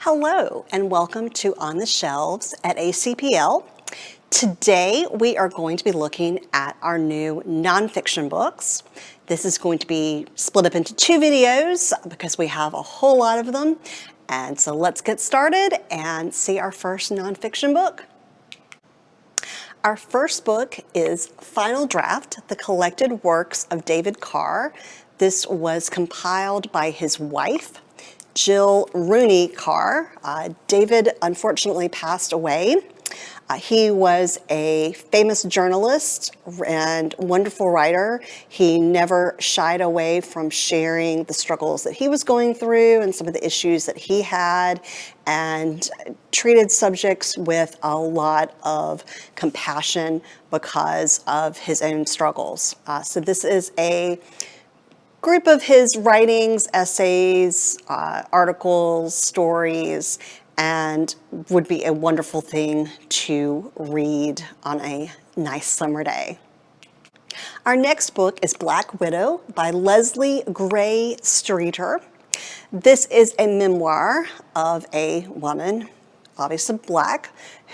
Hello and welcome to On the Shelves at ACPL. Today we are going to be looking at our new nonfiction books. This is going to be split up into two videos because we have a whole lot of them. And so let's get started and see our first nonfiction book. Our first book is Final Draft, The Collected Works of David Carr. This was compiled by his wife, Jill Rooney Carr. David unfortunately passed away. He was a famous journalist and wonderful writer. He never shied away from sharing the struggles that he was going through and some of the issues that he had, and treated subjects with a lot of compassion because of his own struggles. So this is a group of his writings, essays, articles, stories, and would be a wonderful thing to read on a nice summer day. Our next book is Black Widow by Leslie Gray Streeter. This is a memoir of a woman, obviously Black,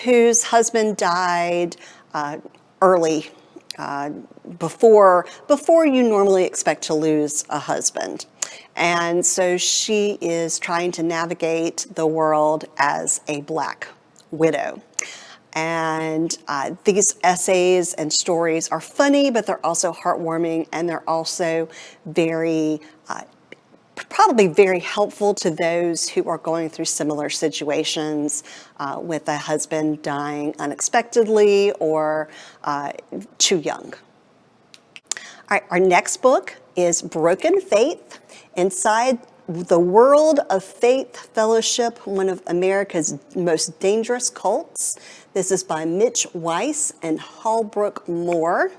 whose husband died early, before you normally expect to lose a husband. And so she is trying to navigate the world as a Black widow. And these essays and stories are funny, but they're also heartwarming, and they're also probably very helpful to those who are going through similar situations with a husband dying unexpectedly or too young. All right, our next book is Broken Faith, Inside the World of Faith Fellowship, one of America's most dangerous cults. This is by Mitch, Weiss, and Holbrook, Mohr.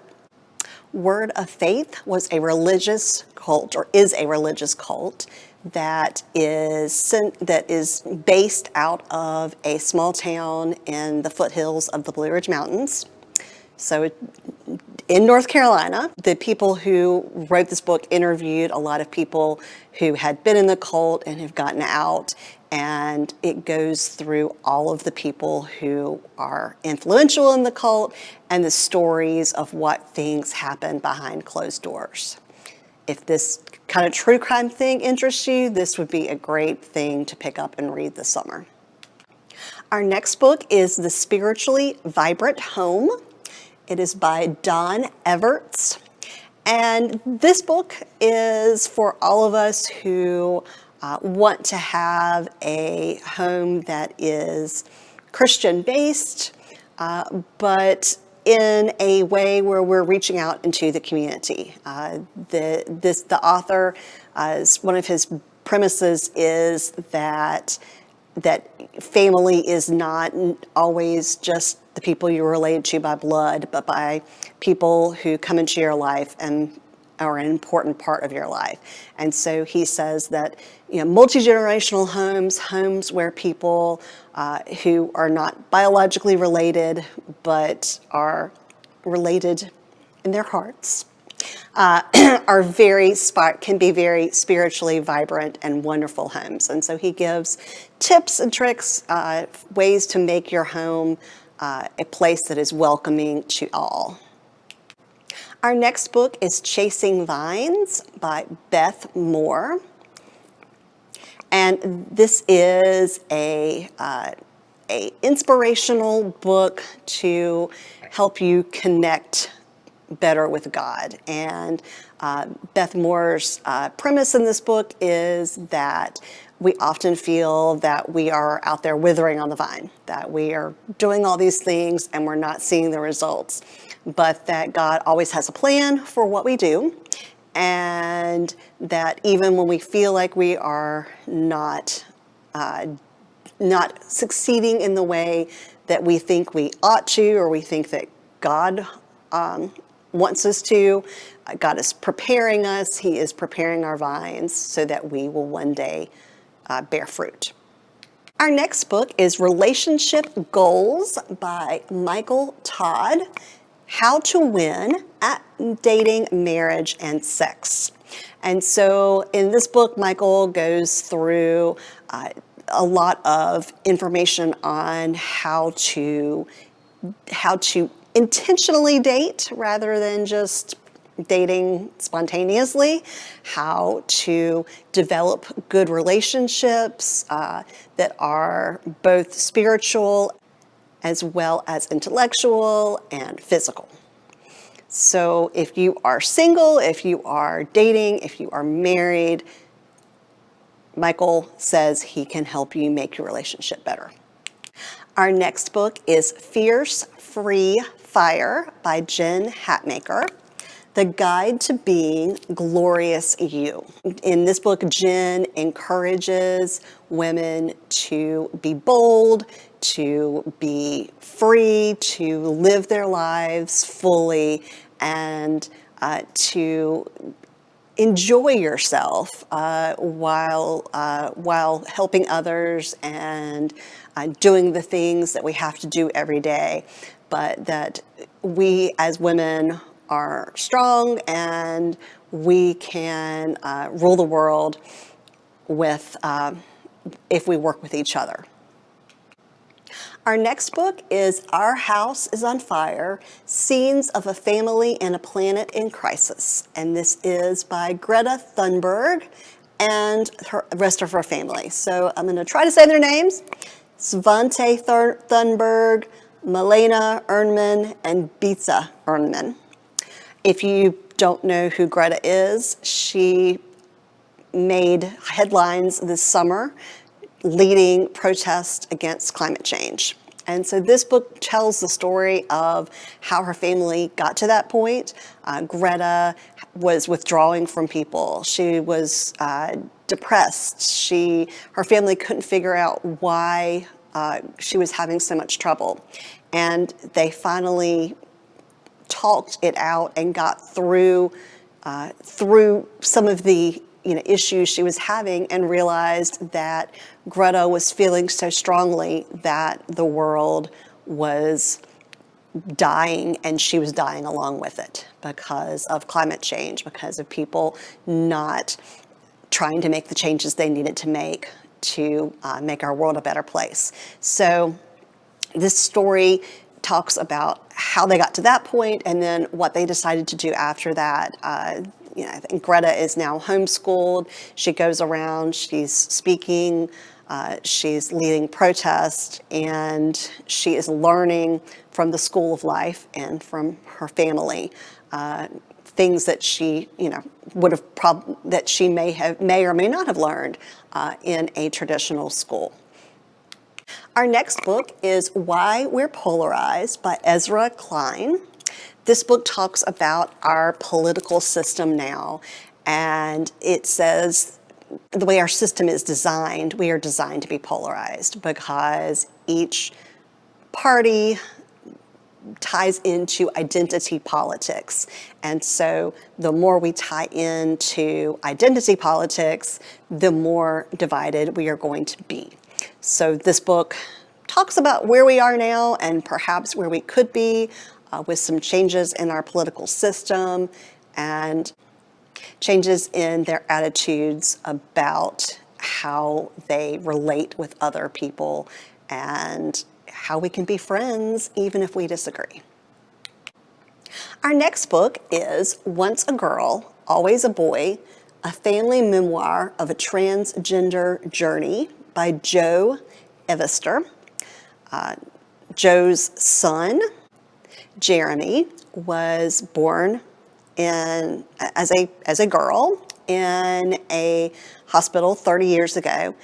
Word of Faith was a religious cult, or is a religious cult, that is based out of a small town in the foothills of the Blue Ridge Mountains. So in North Carolina, the people who wrote this book interviewed a lot of people who had been in the cult and have gotten out, and it goes through all of the people who are influential in the cult and the stories of what things happen behind closed doors. If this kind of true crime thing interests you, this would be a great thing to pick up and read this summer. Our next book is The Spiritually Vibrant Home. It is by Don Everts. And this book is for all of us who want to have a home that is Christian-based, but in a way where we're reaching out into the community. The author, one of his premises is that family is not always just the people you're related to by blood, but by people who come into your life and are an important part of your life. And so he says that, multi-generational homes where people who are not biologically related, but are related in their hearts, can be very spiritually vibrant and wonderful homes. And so he gives tips and tricks, ways to make your home a place that is welcoming to all. Our next book is Chasing Vines by Beth Mohr. And this is a inspirational book to help you connect better with God. And Beth Mohr's premise in this book is that we often feel that we are out there withering on the vine, that we are doing all these things and we're not seeing the results, but that God always has a plan for what we do, and that even when we feel like we are not succeeding in the way that we think we ought to, or we think that God wants us to, God is preparing us. He is preparing our vines so that we will one day bear fruit. Our next book is Relationship Goals by Michael Todd, How to Win at Dating, Marriage, and Sex. And so in this book, Michael goes through a lot of information on how to intentionally date rather than just dating spontaneously, how to develop good relationships that are both spiritual as well as intellectual and physical. So if you are single, if you are dating, if you are married, Michael says he can help you make your relationship better. Our next book is Fierce Free Fire by Jen Hatmaker, The Guide to Being Glorious You. In this book, Jen encourages women to be bold, to be free, to live their lives fully, and to enjoy yourself while helping others and doing the things that we have to do every day, but that we as women are strong and we can rule the world with if we work with each other. Our next book is Our House is on Fire, Scenes of a Family and a Planet in Crisis. And this is by Greta Thunberg and the rest of her family. So I'm going to try to say their names. Svante Thunberg, Milena Ernman, and Bitsa Ernman. If you don't know who Greta is, she made headlines this summer leading protests against climate change. And so this book tells the story of how her family got to that point. Greta was withdrawing from people. She was depressed. Her family couldn't figure out why she was having so much trouble. And they finally talked it out and got through some of the issues she was having, and realized that Greta was feeling so strongly that the world was dying and she was dying along with it because of climate change, because of people not trying to make the changes they needed to make our world a better place. So this story talks about how they got to that point and then what they decided to do after that. I think Greta is now homeschooled. She goes around, she's speaking, she's leading protests, and she is learning from the school of life and from her family things that she, that she may or may not have learned in a traditional school. Our next book is Why We're Polarized by Ezra Klein. This book talks about our political system now, and it says the way our system is designed, we are designed to be polarized because each party ties into identity politics. And so the more we tie into identity politics, the more divided we are going to be. So this book talks about where we are now and perhaps where we could be with some changes in our political system and changes in their attitudes about how they relate with other people and how we can be friends even if we disagree. Our next book is Once a Girl, Always a Boy, a family memoir of a transgender journey by Joe Ivester. Joe's son, Jeremy, was born as a girl in a hospital 30 years ago,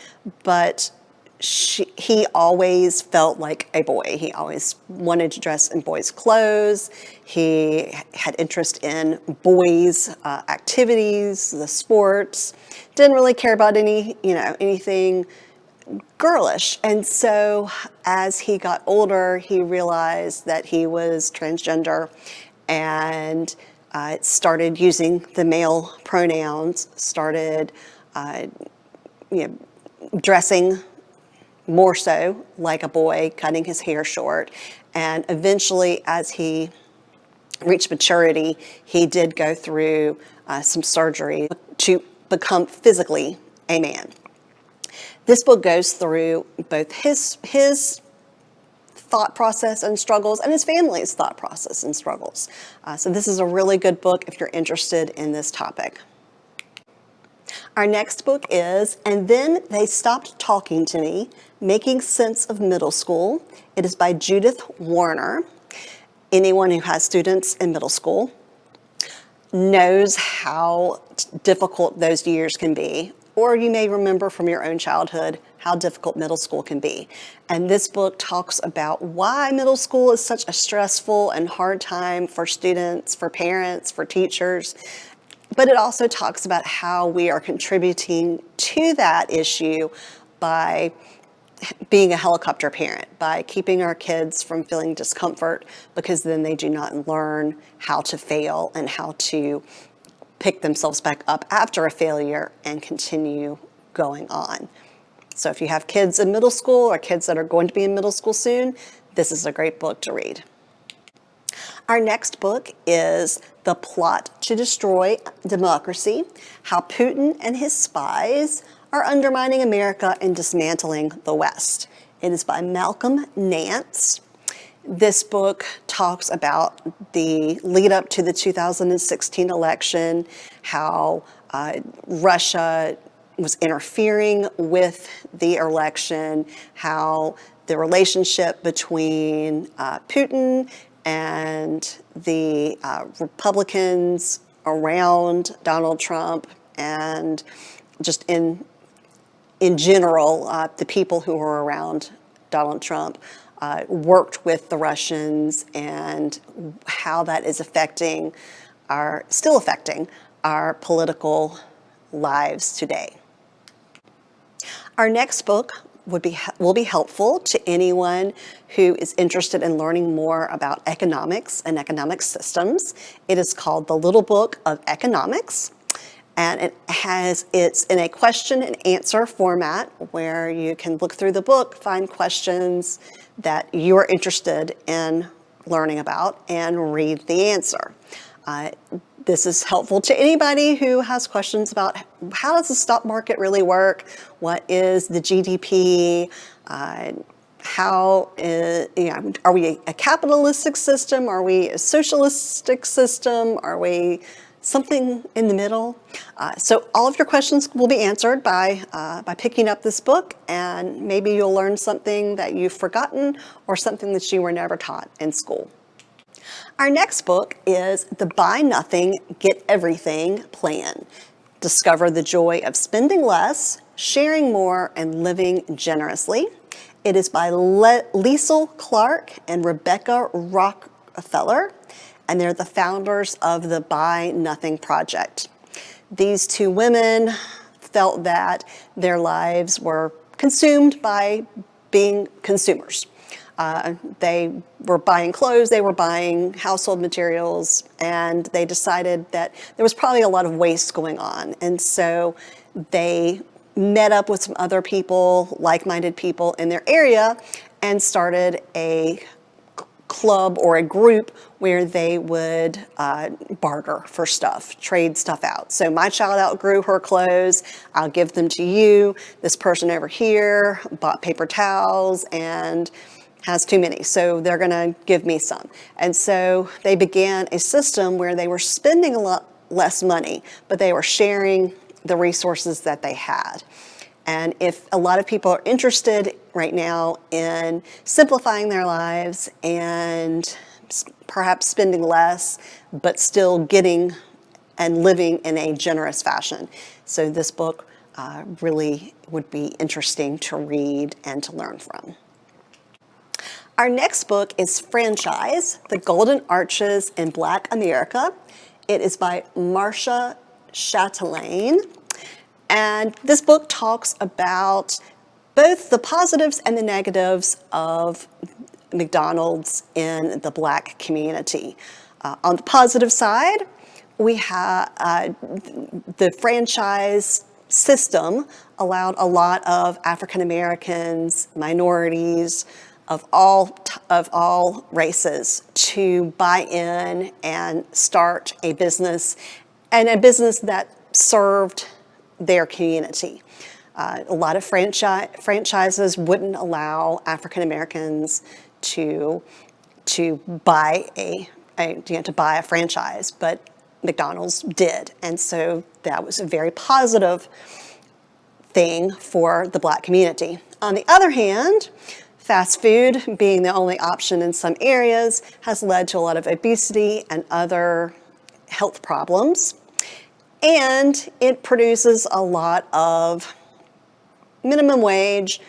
but he always felt like a boy. He always wanted to dress in boys' clothes. He had interest in boys' activities, the sports. Didn't really care about anything girlish. And so as he got older, he realized that he was transgender and started using the male pronouns, started dressing more so like a boy, cutting his hair short. And eventually, as he reached maturity, he did go through some surgery to become physically a man. This book goes through both his thought process and struggles and his family's thought process and struggles. So this is a really good book if you're interested in this topic. Our next book is And Then They Stopped Talking to Me, Making Sense of Middle School. It is by Judith Warner. Anyone who has students in middle school knows how difficult those years can be, or you may remember from your own childhood how difficult middle school can be. And this book talks about why middle school is such a stressful and hard time for students, for parents, for teachers. But it also talks about how we are contributing to that issue by being a helicopter parent, by keeping our kids from feeling discomfort, because then they do not learn how to fail and how to pick themselves back up after a failure and continue going on. So if you have kids in middle school or kids that are going to be in middle school soon, this is a great book to read. Our next book is The Plot to Destroy Democracy: How Putin and His Spies Are Undermining America and Dismantling the West. It is by Malcolm Nance. This book talks about the lead up to the 2016 election, how Russia was interfering with the election, how the relationship between Putin and the Republicans around Donald Trump, and just in general, the people who were around Donald Trump worked with the Russians, and how that is still affecting our political lives today. Our next book will be helpful to anyone who is interested in learning more about economics and economic systems. It is called The Little Book of Economics, and it's in a question and answer format where you can look through the book, find questions that you are interested in learning about, and read the answer. This is helpful to anybody who has questions about how does the stock market really work? What is the GDP? Are we a capitalistic system? Are we a socialistic system? Are we something in the middle? So all of your questions will be answered by picking up this book, and maybe you'll learn something that you've forgotten or something that you were never taught in school. Our next book is The Buy Nothing, Get Everything Plan. Discover the joy of spending less, sharing more, and living generously. It is by Liesl Clark and Rebecca Rockefeller, and they're the founders of the Buy Nothing Project. These two women felt that their lives were consumed by being consumers. They were buying clothes, they were buying household materials, and they decided that there was probably a lot of waste going on. And so they met up with some other people, like-minded people in their area, and started a club or a group where they would barter for stuff, trade stuff out. So my child outgrew her clothes, I'll give them to you. This person over here bought paper towels and has too many, so they're gonna give me some. And so they began a system where they were spending a lot less money, but they were sharing the resources that they had. And if a lot of people are interested right now in simplifying their lives and perhaps spending less, but still getting and living in a generous fashion. So this book really would be interesting to read and to learn from. Our next book is Franchise: The Golden Arches in Black America. It is by Marcia Chatelain. And this book talks about both the positives and the negatives of McDonald's in the Black community. On the positive side, we have the franchise system allowed a lot of African Americans, minorities, of all races to buy in and start a business, and a business that served their community. A lot of franchises wouldn't allow African Americans to buy to buy a franchise, but McDonald's did, and so that was a very positive thing for the Black community. On the other hand, fast food, being the only option in some areas, has led to a lot of obesity and other health problems, and it produces a lot of minimum wage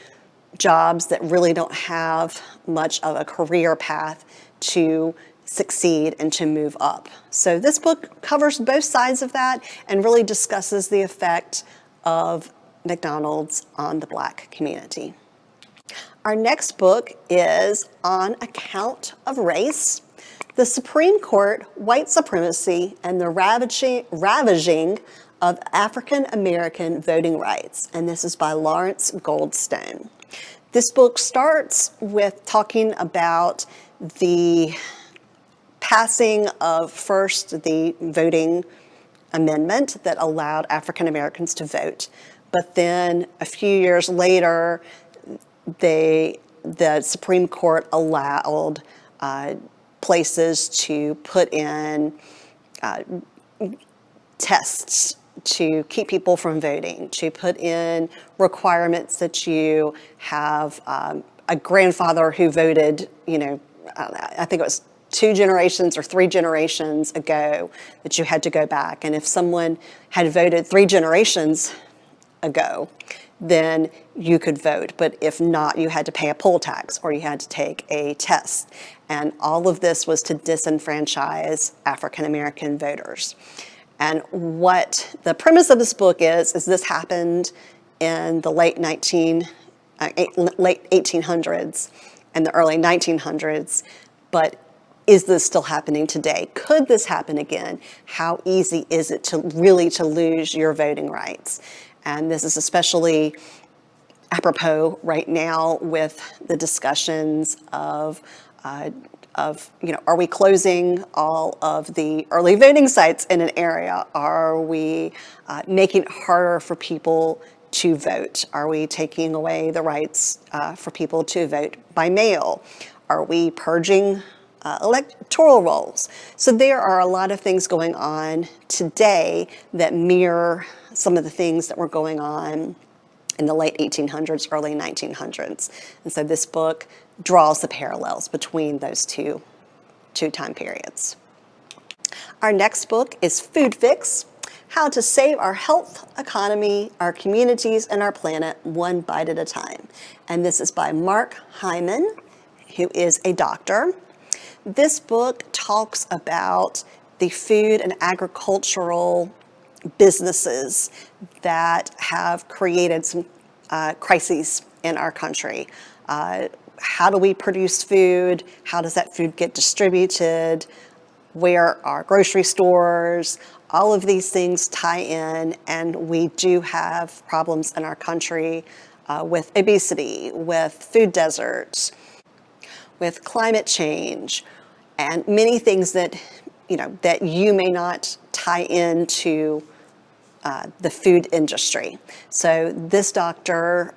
jobs that really don't have much of a career path to succeed and to move up. So this book covers both sides of that and really discusses the effect of McDonald's on the Black community. Our next book is On Account of Race: The Supreme Court, White Supremacy, and the Ravaging of African American Voting Rights, and this is by Lawrence Goldstone. This book starts with talking about the passing of first the voting amendment that allowed African Americans to vote, but then a few years later, the Supreme Court allowed places to put in tests to keep people from voting, to put in requirements that you have a grandfather who voted, I think it was 2 generations or 3 generations ago, that you had to go back. And if someone had voted 3 generations ago, then you could vote. But if not, you had to pay a poll tax or you had to take a test. And all of this was to disenfranchise African American voters. And what the premise of this book is this happened in the late 1800s and the early 1900s, but is this still happening today? Could this happen again? How easy is it to lose your voting rights? And this is especially apropos right now with the discussions of are we closing all of the early voting sites in an area? Are we making it harder for people to vote? Are we taking away the rights for people to vote by mail? Are we purging electoral rolls? So there are a lot of things going on today that mirror some of the things that were going on in the late 1800s, early 1900s. And so this book draws the parallels between those two time periods. Our next book is Food Fix: How to Save Our Health, Economy, Our Communities, and Our Planet One Bite at a Time. And this is by Mark Hyman, who is a doctor. This book talks about the food and agricultural businesses that have created some crises in our country. How do we produce food? How does that food get distributed? Where are grocery stores? All of these things tie in, and we do have problems in our country with obesity, with food deserts, with climate change, and many things that you may not tie into the food industry. So this doctor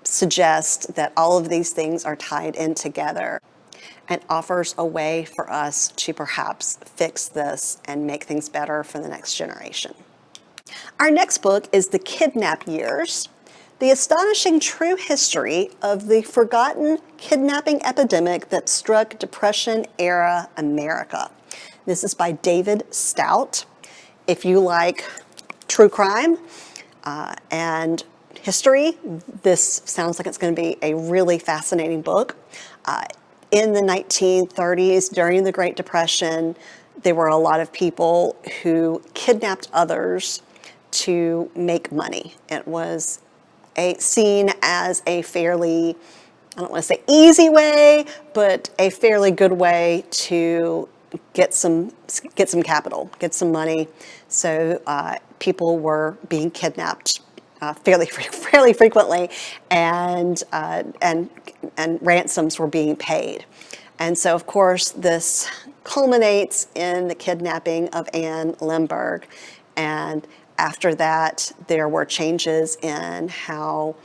suggests that all of these things are tied in together and offers a way for us to perhaps fix this and make things better for the next generation. Our next book is The Kidnap Years: The Astonishing True History of the Forgotten Kidnapping Epidemic That Struck Depression-Era America. This is by David Stout. If you like true crime and history, this sounds like it's going to be a really fascinating book. In the 1930s, during the Great Depression, there were a lot of people who kidnapped others to make money. It was seen as a fairly, I don't want to say easy way, but a fairly good way to get some capital, get some money. So people were being kidnapped fairly frequently, and ransoms were being paid. And so, of course, this culminates in the kidnapping of Anne Limburg, and After that, there were changes in how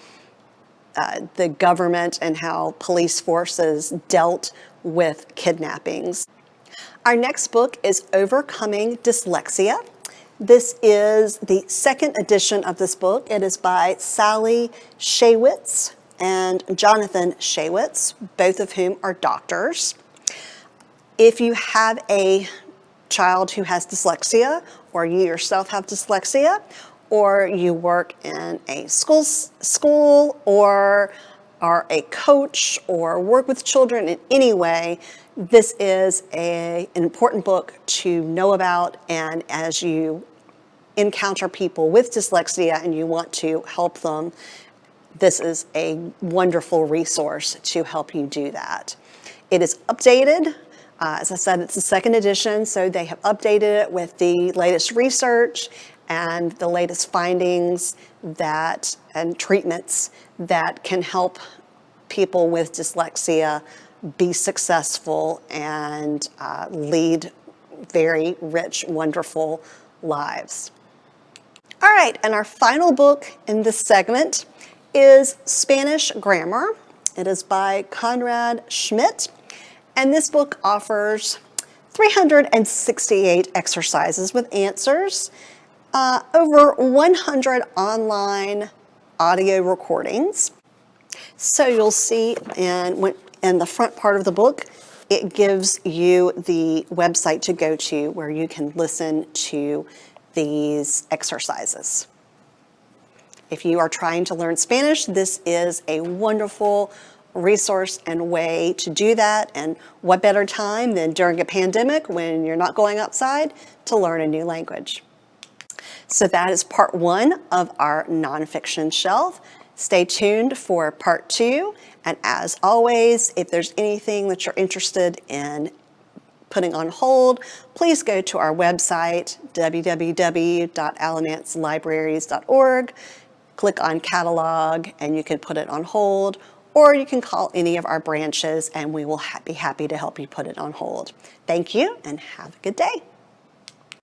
the government and how police forces dealt with kidnappings. Our next book is Overcoming Dyslexia. This is the second edition of this book. It is by Sally Shaywitz and Jonathan Shaywitz, both of whom are doctors. If you have a child who has dyslexia, or you yourself have dyslexia, or you work in a school or are a coach or work with children in any way, this is an important book to know about. And as you encounter people with dyslexia and you want to help them, this is a wonderful resource to help you do that. It is updated. As I said, it's the second edition, so they have updated it with the latest research and the latest findings and treatments that can help people with dyslexia be successful and lead very rich, wonderful lives. All right, and our final book in this segment is Spanish Grammar. It is by Conrad Schmidt, and this book offers 368 exercises with answers, over 100 online audio recordings. So you'll see in the front part of the book, it gives you the website to go to where you can listen to these exercises. If you are trying to learn Spanish, this is a wonderful resource and way to do that. And what better time than during a pandemic when you're not going outside to learn a new language. So that is part one of our nonfiction shelf. Stay tuned for part two. And as always, if there's anything that you're interested in putting on hold, please go to our website, www.alamancelibraries.org, click on catalog, and you can put it on hold, or you can call any of our branches and we will be happy to help you put it on hold. Thank you and have a good day.